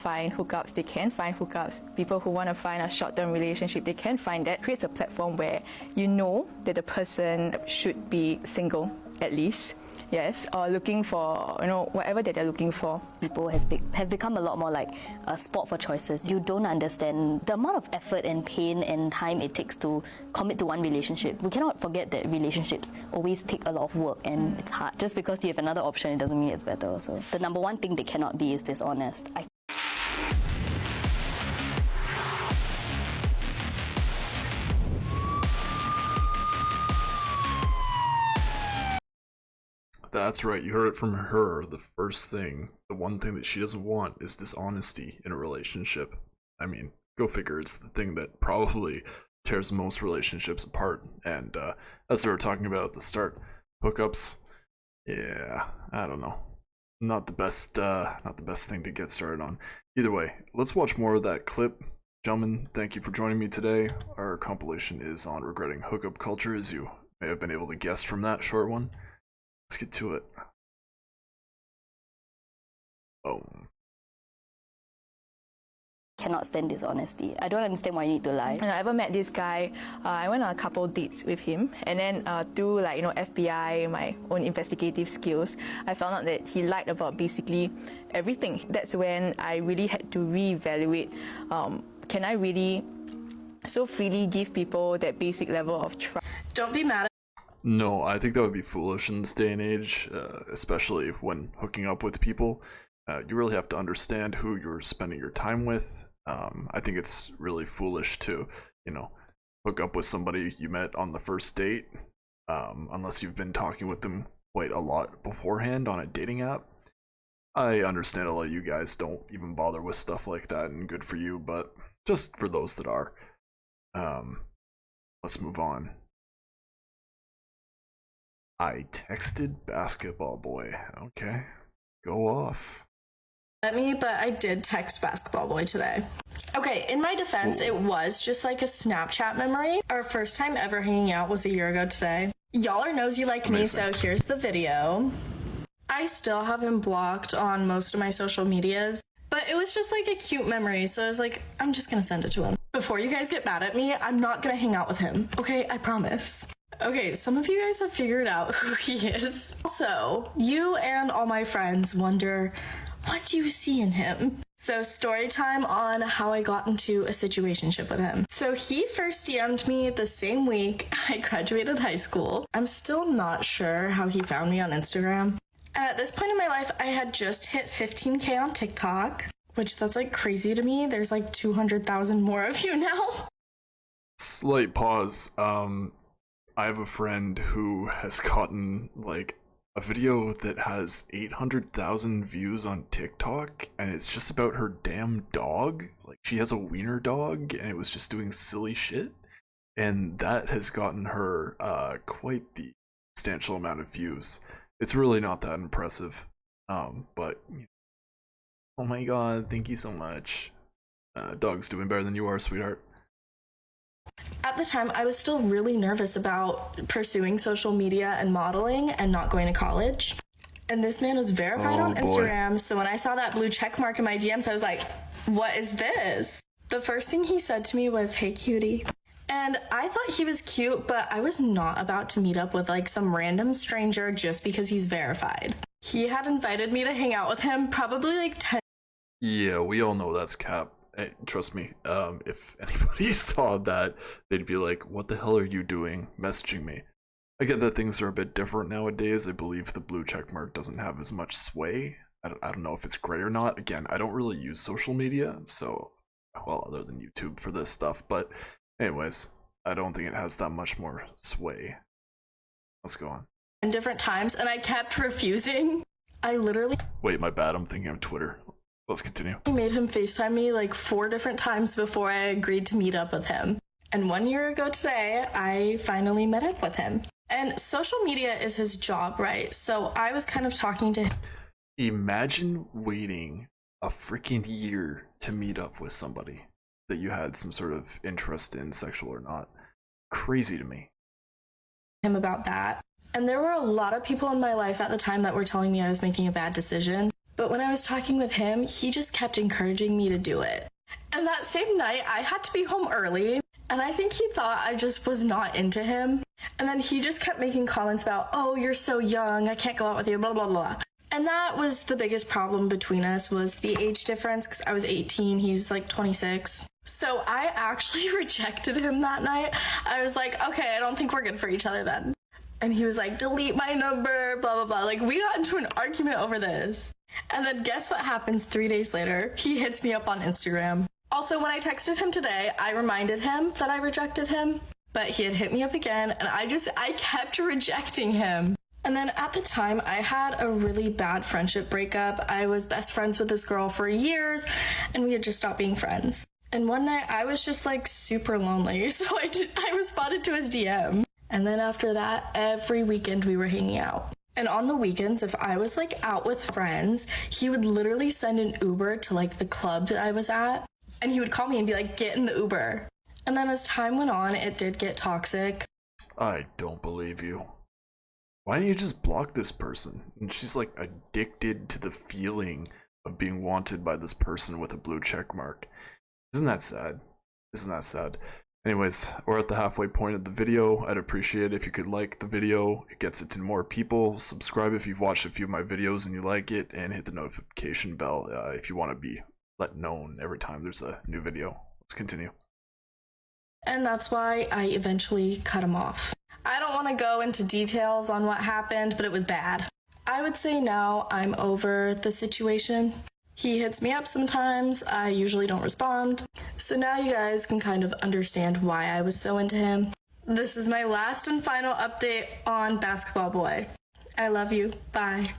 find hookups, they can find hookups. People who want to find a short-term relationship, they can find that. It creates a platform where you know that the person should be single, at least, yes, or looking for, whatever that they're looking for. People have become a lot more like a sport for choices. You don't understand the amount of effort and pain and time it takes to commit to one relationship. We cannot forget that relationships always take a lot of work and it's hard. Just because you have another option, it doesn't mean it's better. So the number one thing they cannot be is dishonest. That's right, you heard it from her. The first thing, the one thing that she doesn't want is dishonesty in a relationship. I mean, go figure, it's the thing that probably tears most relationships apart. And as they were talking about at the start, hookups, yeah, I don't know. Not the best thing to get started on. Either way, let's watch more of that clip. Gentlemen, thank you for joining me today. Our compilation is on regretting hookup culture, as you may have been able to guess from that short one. Let's get to it. Boom. Cannot stand dishonesty. I don't understand why you need to lie. When I ever met this guy, I went on a couple dates with him, and then through FBI, my own investigative skills, I found out that he lied about basically everything. That's when I really had to reevaluate, can I really so freely give people that basic level of trust? Don't be mad. No, I think that would be foolish in this day and age, especially when hooking up with people. You really have to understand who you're spending your time with. I think it's really foolish to, hook up with somebody you met on the first date, unless you've been talking with them quite a lot beforehand on a dating app. I understand a lot of you guys don't even bother with stuff like that, and good for you, but just for those that are. Let's move on. I texted basketball boy. Okay, go off. At me, but I did text basketball boy today. Okay, in my defense, it was just like a Snapchat memory. Our first time ever hanging out was a year ago today. Y'all are nosy like me, so here's the video. I still have him blocked on most of my social medias, but it was just like a cute memory, so I was like, I'm just gonna send it to him. Before you guys get mad at me, I'm not gonna hang out with him, okay? I promise. Okay, some of you guys have figured out who he is. So, you and all my friends wonder, what do you see in him? So, story time on how I got into a situationship with him. So, he first DM'd me the same week I graduated high school. I'm still not sure how he found me on Instagram. And at this point in my life, I had just hit 15K on TikTok, which that's like crazy to me. There's like 200,000 more of you now. Slight pause. I have a friend who has gotten like a video that has 800,000 views on TikTok, and it's just about her damn dog. Like, she has a wiener dog, and it was just doing silly shit, and that has gotten her quite the substantial amount of views. It's really not that impressive, but oh my god, thank you so much. Dog's doing better than you are, sweetheart. At the time, I was still really nervous about pursuing social media and modeling and not going to college. And this man was verified on Instagram, so when I saw that blue check mark in my DMs, I was like, what is this? The first thing he said to me was, hey cutie. And I thought he was cute, but I was not about to meet up with like some random stranger just because he's verified. He had invited me to hang out with him probably like 10. Yeah, we all know that's cap. Hey, trust me, if anybody saw that, they'd be like, what the hell are you doing messaging me? I get that things are a bit different nowadays. I believe the blue check mark doesn't have as much sway. I don't know if it's gray or not. Again, I don't really use social media, so, well, other than YouTube for this stuff, but anyways, I don't think it has that much more sway. Let's go on. In different times, and I kept refusing. I literally... Wait, my bad, I'm thinking of Twitter. Let's continue. I made him FaceTime me like 4 different times before I agreed to meet up with him. And 1 year ago today, I finally met up with him. And social media is his job, right? So I was kind of talking to him. Imagine waiting a freaking year to meet up with somebody that you had some sort of interest in, sexual or not. Crazy to me. Him about that. And there were a lot of people in my life at the time that were telling me I was making a bad decision. But when I was talking with him, he just kept encouraging me to do it. And that same night, I had to be home early, and I think he thought I just was not into him. And then he just kept making comments about, oh, you're so young, I can't go out with you, blah, blah, blah. And that was the biggest problem between us, was the age difference, because I was 18, he's like 26. So I actually rejected him that night. I was like, okay, I don't think we're good for each other then. And he was like, delete my number, blah, blah, blah. Like, we got into an argument over this. And then guess what happens 3 days later? He hits me up on Instagram. Also, when I texted him today, I reminded him that I rejected him, but he had hit me up again, and I kept rejecting him. And then at the time, I had a really bad friendship breakup. I was best friends with this girl for years, and we had just stopped being friends. And one night, I was just like super lonely, so I responded to his DM. And then after that, every weekend we were hanging out. And on the weekends, if I was like out with friends, he would literally send an Uber to like the club that I was at. And he would call me and be like, get in the Uber. And then as time went on, it did get toxic. I don't believe you. Why don't you just block this person? And she's like addicted to the feeling of being wanted by this person with a blue check mark. Isn't that sad? Isn't that sad? Anyways, we're at the halfway point of the video. I'd appreciate it if you could like the video. It gets it to more people. Subscribe if you've watched a few of my videos and you like it, and hit the notification bell if you want to be let known every time there's a new video. Let's continue. And that's why I eventually cut him off. I don't want to go into details on what happened, but it was bad. I would say now I'm over the situation. He hits me up sometimes, I usually don't respond. So now you guys can kind of understand why I was so into him. This is my last and final update on Basketball Boy. I love you. Bye.